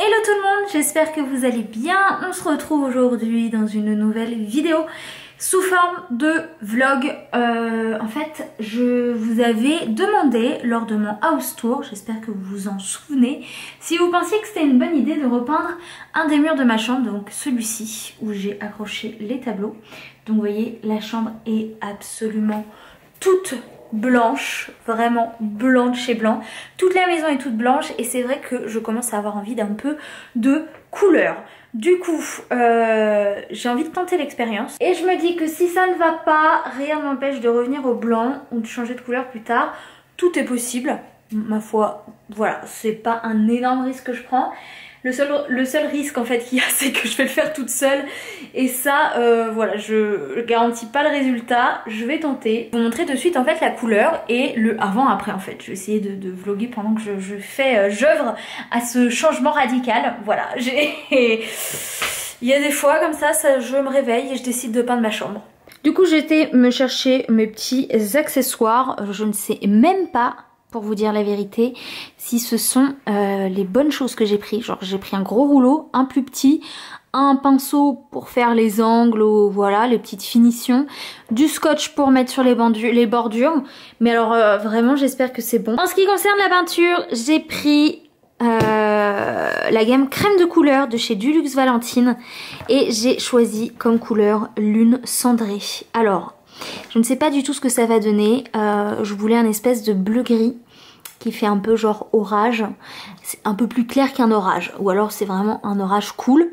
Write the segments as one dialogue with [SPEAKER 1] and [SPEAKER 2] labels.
[SPEAKER 1] Hello tout le monde, j'espère que vous allez bien. On se retrouve aujourd'hui dans une nouvelle vidéo sous forme de vlog. En fait, je vous avais demandé lors de mon house tour, j'espère que vous vous en souvenez, si vous pensiez que c'était une bonne idée de repeindre un des murs de ma chambre, donc celui-ci où j'ai accroché les tableaux. Donc vous voyez, la chambre est absolument toute blanche, vraiment blanc de chez blanc. Toute la maison est toute blanche et c'est vrai que je commence à avoir envie d'un peu de couleur. Du coup, j'ai envie de tenter l'expérience. Et je me dis que si ça ne va pas, rien ne m'empêche de revenir au blanc ou de changer de couleur plus tard. Tout est possible, ma foi. Voilà, c'est pas un énorme risque que je prends. Le seul risque en fait qu'il y a, c'est que je vais le faire toute seule. Et ça, voilà, je garantis pas le résultat. Je vais tenter. Je vais vous montrer de suite en fait la couleur et le avant-après en fait. Je vais essayer de vlogger pendant que j'œuvre à ce changement radical. Voilà, il y a des fois comme ça, je me réveille et je décide de peindre ma chambre. Du coup, j'étais me chercher mes petits accessoires. Je ne sais même pas, pour vous dire la vérité, si ce sont les bonnes choses que j'ai pris. Genre j'ai pris un gros rouleau, un plus petit, un pinceau pour faire les angles, voilà, les petites finitions, du scotch pour mettre sur les bordures. Mais alors vraiment j'espère que c'est bon. En ce qui concerne la peinture, j'ai pris la gamme crème de couleur de chez Dulux Valentine et j'ai choisi comme couleur lune cendrée. Alors je ne sais pas du tout ce que ça va donner. Je voulais un espèce de bleu gris qui fait un peu genre orage. C'est un peu plus clair qu'un orage. Ou alors c'est vraiment un orage cool.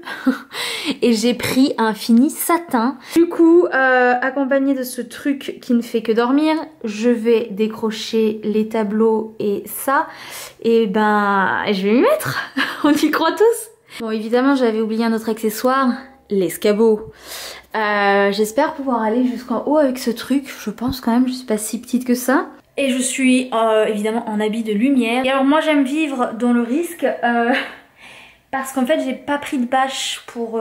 [SPEAKER 1] Et j'ai pris un fini satin. Du coup, accompagné de ce truc qui ne fait que dormir, je vais décrocher les tableaux et ça. Et ben, je vais m'y mettre. On y croit tous. Bon, évidemment, j'avais oublié un autre accessoire. L'escabeau. J'espère pouvoir aller jusqu'en haut avec ce truc. Je pense quand même, je suis pas si petite que ça. Et je suis évidemment en habit de lumière. Et alors moi j'aime vivre dans le risque parce qu'en fait j'ai pas pris de bâche pour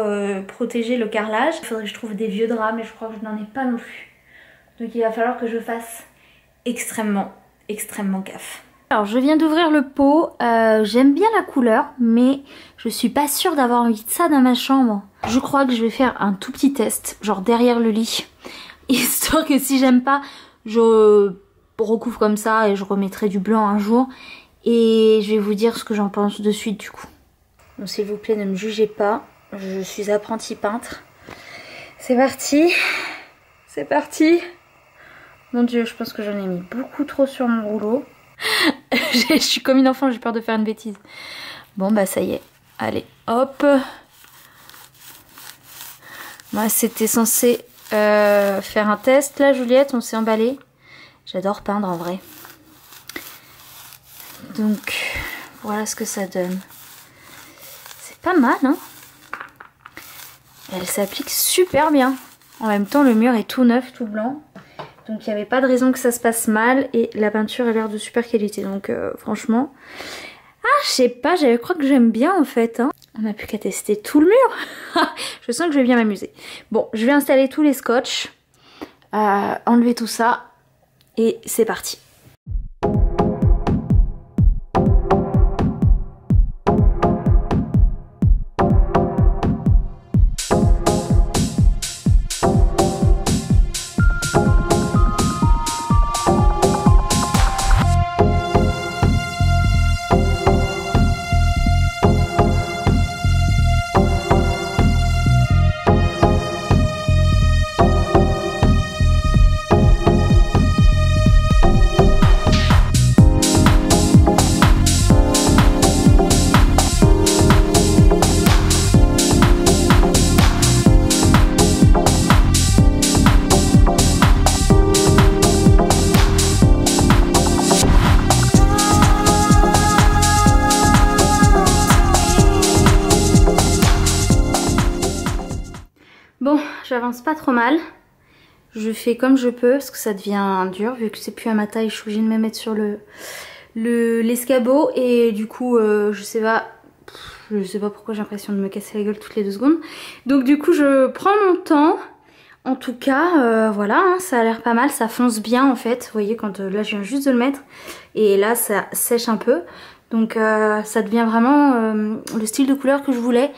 [SPEAKER 1] protéger le carrelage. Il faudrait que je trouve des vieux draps mais je crois que je n'en ai pas non plus. Donc il va falloir que je fasse extrêmement gaffe. Alors je viens d'ouvrir le pot, j'aime bien la couleur mais je suis pas sûre d'avoir envie de ça dans ma chambre. Je crois que je vais faire un tout petit test, genre derrière le lit, histoire que si j'aime pas, je recouvre comme ça et je remettrai du blanc un jour. Et je vais vous dire ce que j'en pense de suite du coup. Donc s'il vous plaît ne me jugez pas, je suis apprentie peintre. C'est parti, c'est parti. Mon dieu, je pense que j'en ai mis beaucoup trop sur mon rouleau. Je suis comme une enfant, j'ai peur de faire une bêtise. Bon bah ça y est, allez hop. Moi c'était censé faire un test là Juliette, on s'est emballé. J'adore peindre en vrai. Donc voilà ce que ça donne. C'est pas mal hein. Elle s'applique super bien. En même temps le mur est tout neuf, tout blanc. Donc il n'y avait pas de raison que ça se passe mal. Et la peinture a l'air de super qualité. Donc franchement... Ah je sais pas, je crois que j'aime bien en fait hein. On n'a plus qu'à tester tout le mur. Je sens que je vais bien m'amuser. Bon, je vais installer tous les scotch. Enlever tout ça. Et c'est parti. Bon, j'avance pas trop mal. Je fais comme je peux parce que ça devient dur vu que c'est plus à ma taille. Je suis obligée de me mettre sur l'escabeau et du coup je sais pas pourquoi j'ai l'impression de me casser la gueule toutes les 2 secondes. Donc du coup je prends mon temps. En tout cas, voilà, hein, ça a l'air pas mal, ça fonce bien en fait. Vous voyez, quand là je viens juste de le mettre et là ça sèche un peu. Donc ça devient vraiment le style de couleur que je voulais.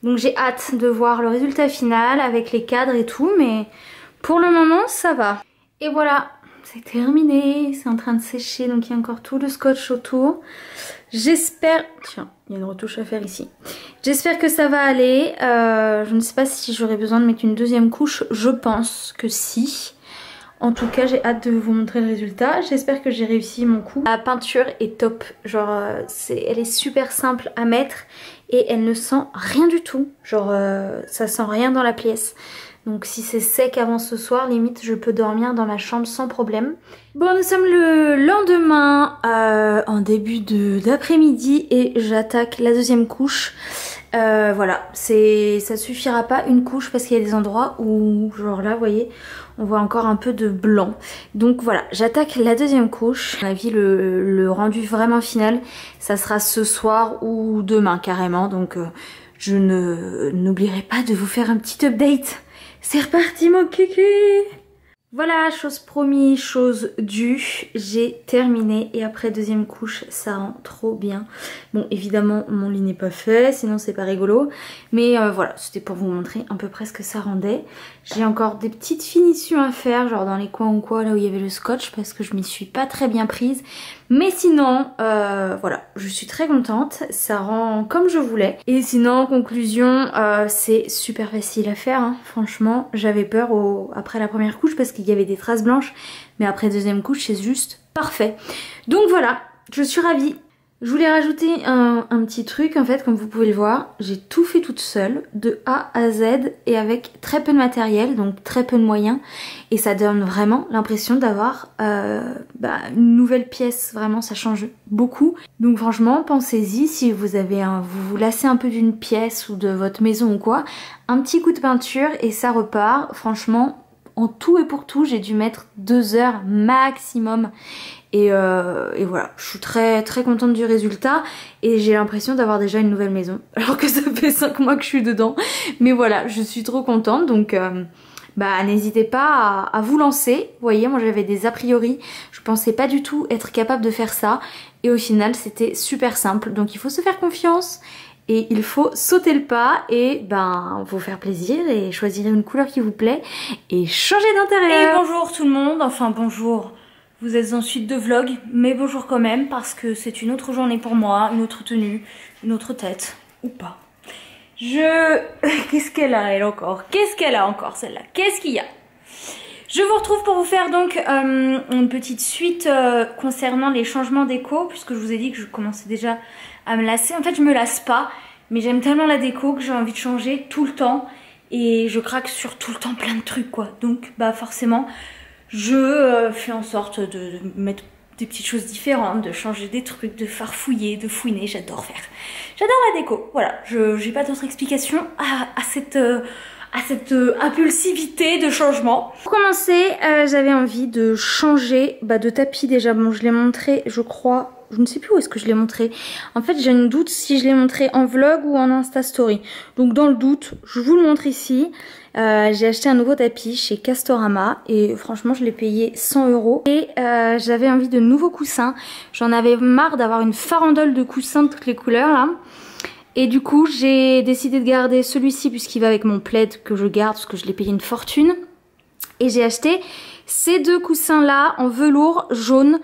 [SPEAKER 1] Donc j'ai hâte de voir le résultat final avec les cadres et tout, mais pour le moment ça va. Et voilà, c'est terminé, c'est en train de sécher, donc il y a encore tout le scotch autour. J'espère... Tiens, il y a une retouche à faire ici. J'espère que ça va aller. Je ne sais pas si j'aurai besoin de mettre une deuxième couche, je pense que si. En tout cas, j'ai hâte de vous montrer le résultat. J'espère que j'ai réussi mon coup. La peinture est top. Genre, elle est super simple à mettre et elle ne sent rien du tout. Genre, ça sent rien dans la pièce. Donc si c'est sec avant ce soir, limite, je peux dormir dans ma chambre sans problème. Bon, nous sommes le lendemain, en début d'après-midi et j'attaque la deuxième couche. Voilà, ça suffira pas une couche parce qu'il y a des endroits où, genre là, vous voyez, on voit encore un peu de blanc. Donc voilà, j'attaque la deuxième couche. À mon avis, le rendu vraiment final, ça sera ce soir ou demain carrément. Donc je n'oublierai pas de vous faire un petit update. C'est reparti mon kiki! Voilà, chose promis, chose due, j'ai terminé et après deuxième couche ça rend trop bien. Bon évidemment mon lit n'est pas fait, sinon c'est pas rigolo, mais voilà, c'était pour vous montrer à peu près ce que ça rendait. J'ai encore des petites finitions à faire, genre dans les coins ou quoi, là où il y avait le scotch, parce que je m'y suis pas très bien prise. Mais sinon, voilà, je suis très contente, ça rend comme je voulais. Et sinon, en conclusion, c'est super facile à faire, hein. Franchement, j'avais peur après la première couche parce qu'il y avait des traces blanches. Mais après deuxième couche, c'est juste parfait. Donc voilà, je suis ravie. Je voulais rajouter un petit truc, en fait, comme vous pouvez le voir, j'ai tout fait toute seule, de A à Z, et avec très peu de matériel, donc très peu de moyens, et ça donne vraiment l'impression d'avoir une nouvelle pièce, vraiment ça change beaucoup. Donc franchement, pensez-y, si vous vous lassez un peu d'une pièce ou de votre maison ou quoi, un petit coup de peinture et ça repart. Franchement, en tout et pour tout, j'ai dû mettre 2 heures maximum. Et voilà, je suis très très contente du résultat et j'ai l'impression d'avoir déjà une nouvelle maison alors que ça fait 5 mois que je suis dedans. Mais voilà, je suis trop contente, donc n'hésitez pas à vous lancer. Vous voyez, moi j'avais des a priori, je pensais pas du tout être capable de faire ça et au final c'était super simple. Donc il faut se faire confiance et il faut sauter le pas et vous faire plaisir et choisir une couleur qui vous plaît et changer d'intérieur. Et bonjour tout le monde, enfin bonjour. Vous êtes en suite de vlog, mais bonjour quand même, parce que c'est une autre journée pour moi, une autre tenue, une autre tête, ou pas. Qu'est-ce qu'elle a elle encore? Qu'est-ce qu'elle a encore celle-là? Qu'est-ce qu'il y a? Je vous retrouve pour vous faire donc une petite suite concernant les changements déco, puisque je vous ai dit que je commençais déjà à me lasser. En fait je me lasse pas, mais j'aime tellement la déco que j'ai envie de changer tout le temps, et je craque sur tout le temps plein de trucs quoi. Donc forcément... je fais en sorte de mettre des petites choses différentes, de changer des trucs, de farfouiller, de fouiner, j'adore faire. J'adore la déco, voilà, j'ai pas d'autre explication à cette impulsivité de changement. Pour commencer, j'avais envie de changer de tapis déjà. Bon, je l'ai montré, je crois, je ne sais plus où est-ce que je l'ai montré. En fait, j'ai un doute si je l'ai montré en vlog ou en Insta Story. Donc dans le doute, je vous le montre ici. J'ai acheté un nouveau tapis chez Castorama et franchement je l'ai payé 100 €. Et j'avais envie de nouveaux coussins. J'en avais marre d'avoir une farandole de coussins de toutes les couleurs là. Et du coup j'ai décidé de garder celui-ci puisqu'il va avec mon plaid que je garde parce que je l'ai payé une fortune. Et j'ai acheté ces 2 coussins là en velours jaune.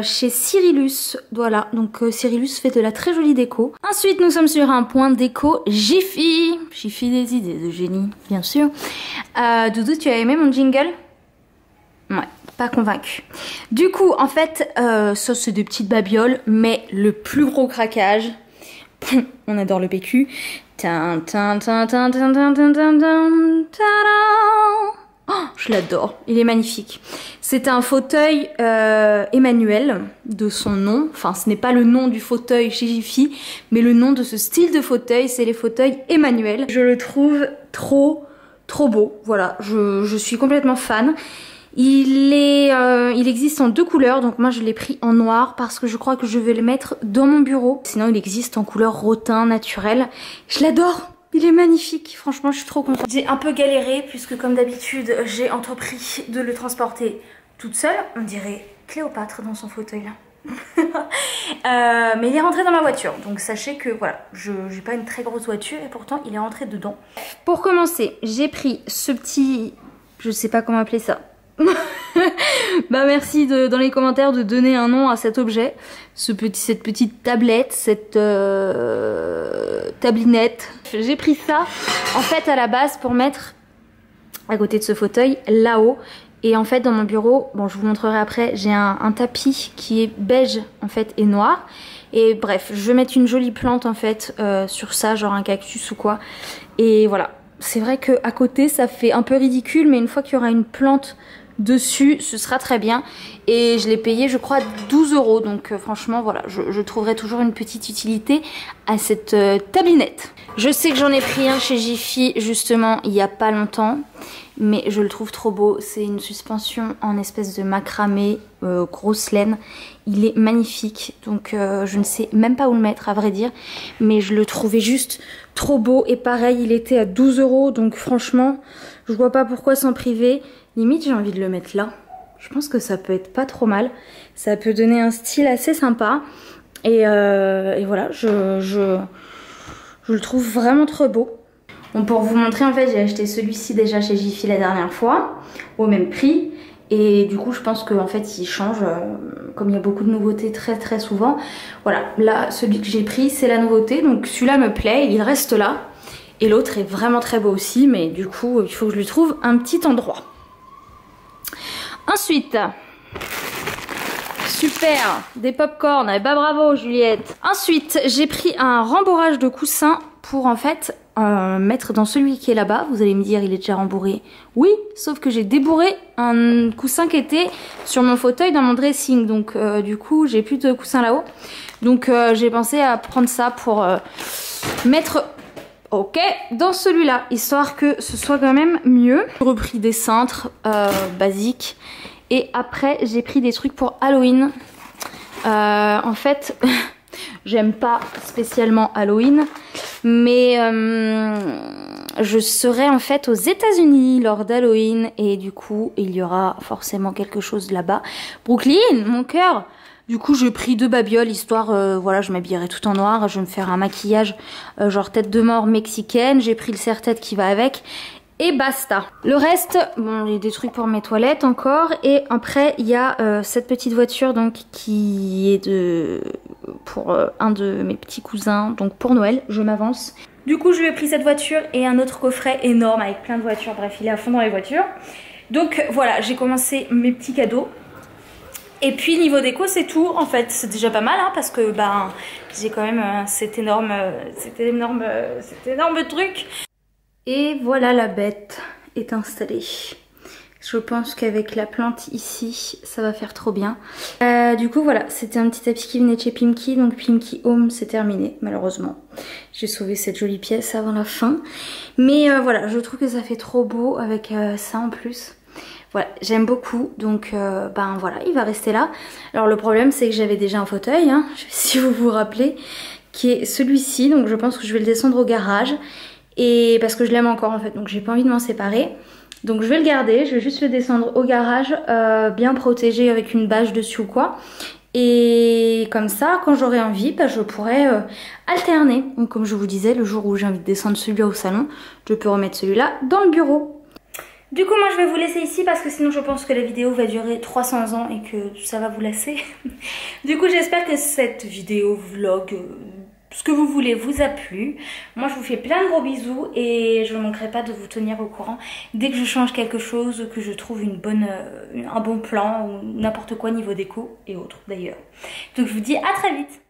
[SPEAKER 1] Chez Cyrillus, voilà, donc Cyrillus fait de la très jolie déco. Ensuite nous sommes sur un point déco Jiffy. Jiffy des idées de génie, bien sûr. Doudou, tu as aimé mon jingle? Ouais, pas convaincu. Du coup en fait ça c'est des petites babioles, mais le plus gros craquage, on adore le PQ. Oh, je l'adore, il est magnifique. C'est un fauteuil Emmanuel, de son nom. Enfin, ce n'est pas le nom du fauteuil chez Jiffy, mais le nom de ce style de fauteuil, c'est les fauteuils Emmanuel. Je le trouve trop beau. Voilà, je suis complètement fan. Il existe en 2 couleurs, donc moi je l'ai pris en noir parce que je crois que je vais le mettre dans mon bureau. Sinon, il existe en couleur rotin naturel. Je l'adore. Il est magnifique, franchement je suis trop contente. J'ai un peu galéré puisque comme d'habitude j'ai entrepris de le transporter toute seule. On dirait Cléopâtre dans son fauteuil là. Mais il est rentré dans ma voiture, donc sachez que voilà, j'ai pas une très grosse voiture et pourtant il est rentré dedans. Pour commencer, j'ai pris ce petit, je sais pas comment appeler ça. Bah merci dans les commentaires de donner un nom à cet objet, cette petite tablette, cette tablinette. J'ai pris ça en fait à la base pour mettre à côté de ce fauteuil là-haut. Et en fait dans mon bureau, bon je vous montrerai après, j'ai un tapis qui est beige en fait et noir. Et bref, je vais mettre une jolie plante en fait sur ça, genre un cactus ou quoi. Et voilà, c'est vrai que à côté ça fait un peu ridicule, mais une fois qu'il y aura une plante dessus, ce sera très bien. Et je l'ai payé je crois 12 €. Donc franchement voilà, je trouverai toujours une petite utilité à cette tablinette. Je sais que j'en ai pris un chez Jiffy justement il y a pas longtemps, mais je le trouve trop beau. C'est une suspension en espèce de macramé, grosse laine. Il est magnifique, donc je ne sais même pas où le mettre à vrai dire, mais je le trouvais juste trop beau. Et pareil, il était à 12 €, donc franchement je vois pas pourquoi s'en priver. Limite j'ai envie de le mettre là, je pense que ça peut être pas trop mal, ça peut donner un style assez sympa. Et voilà, je le trouve vraiment trop beau. Bon, pour vous montrer, en fait j'ai acheté celui-ci déjà chez Jiffy la dernière fois au même prix, et du coup je pense qu'en fait il change, comme il y a beaucoup de nouveautés très souvent. Voilà, là celui que j'ai pris c'est la nouveauté, donc celui-là me plaît, il reste là, et l'autre est vraiment très beau aussi, mais du coup il faut que je lui trouve un petit endroit. Ensuite, super, des pop-corn, eh bah bravo Juliette. Ensuite j'ai pris un rembourrage de coussin pour en fait mettre dans celui qui est là-bas. Vous allez me dire il est déjà rembourré. Oui, sauf que j'ai débourré un coussin qui était sur mon fauteuil dans mon dressing, donc du coup j'ai plus de coussin là-haut. Donc j'ai pensé à prendre ça pour mettre dans celui-là, histoire que ce soit quand même mieux. J'ai repris des cintres basiques, et après j'ai pris des trucs pour Halloween. En fait j'aime pas spécialement Halloween, mais je serai en fait aux États-Unis lors d'Halloween, et du coup il y aura forcément quelque chose là-bas. Brooklyn, mon cœur. Du coup j'ai pris 2 babioles, histoire, voilà, je m'habillerai tout en noir, je vais me faire un maquillage genre tête de mort mexicaine, j'ai pris le serre-tête qui va avec, et basta. Le reste, bon, il y a des trucs pour mes toilettes encore, et après il y a cette petite voiture donc qui est pour un de mes petits cousins, donc pour Noël, je m'avance. Du coup je lui ai pris cette voiture et un autre coffret énorme avec plein de voitures, bref il est à fond dans les voitures. Donc voilà, j'ai commencé mes petits cadeaux. Et puis niveau déco c'est tout en fait, c'est déjà pas mal hein, parce que ben j'ai quand même cet énorme truc. Et voilà, la bête est installée. Je pense qu'avec la plante ici ça va faire trop bien. Du coup voilà, c'était un petit tapis qui venait de chez Pimki, donc Pimki Home c'est terminé malheureusement. J'ai sauvé cette jolie pièce avant la fin, mais voilà, je trouve que ça fait trop beau avec ça en plus. Voilà, j'aime beaucoup, donc ben voilà, il va rester là. Alors le problème c'est que j'avais déjà un fauteuil, hein, je sais pas si vous vous rappelez, qui est celui-ci, donc je pense que je vais le descendre au garage, et parce que je l'aime encore en fait, donc j'ai pas envie de m'en séparer. Donc je vais le garder, je vais juste le descendre au garage, bien protégé avec une bâche dessus ou quoi. Et comme ça, quand j'aurai envie, bah, je pourrai alterner. Donc comme je vous disais, le jour où j'ai envie de descendre celui-là au salon, je peux remettre celui-là dans le bureau. Du coup moi je vais vous laisser ici parce que sinon je pense que la vidéo va durer 300 ans et que ça va vous lasser. Du coup j'espère que cette vidéo vlog, ce que vous voulez, vous a plu. Moi je vous fais plein de gros bisous et je ne manquerai pas de vous tenir au courant dès que je change quelque chose, que je trouve un bon plan ou n'importe quoi niveau déco et autres d'ailleurs. Donc je vous dis à très vite.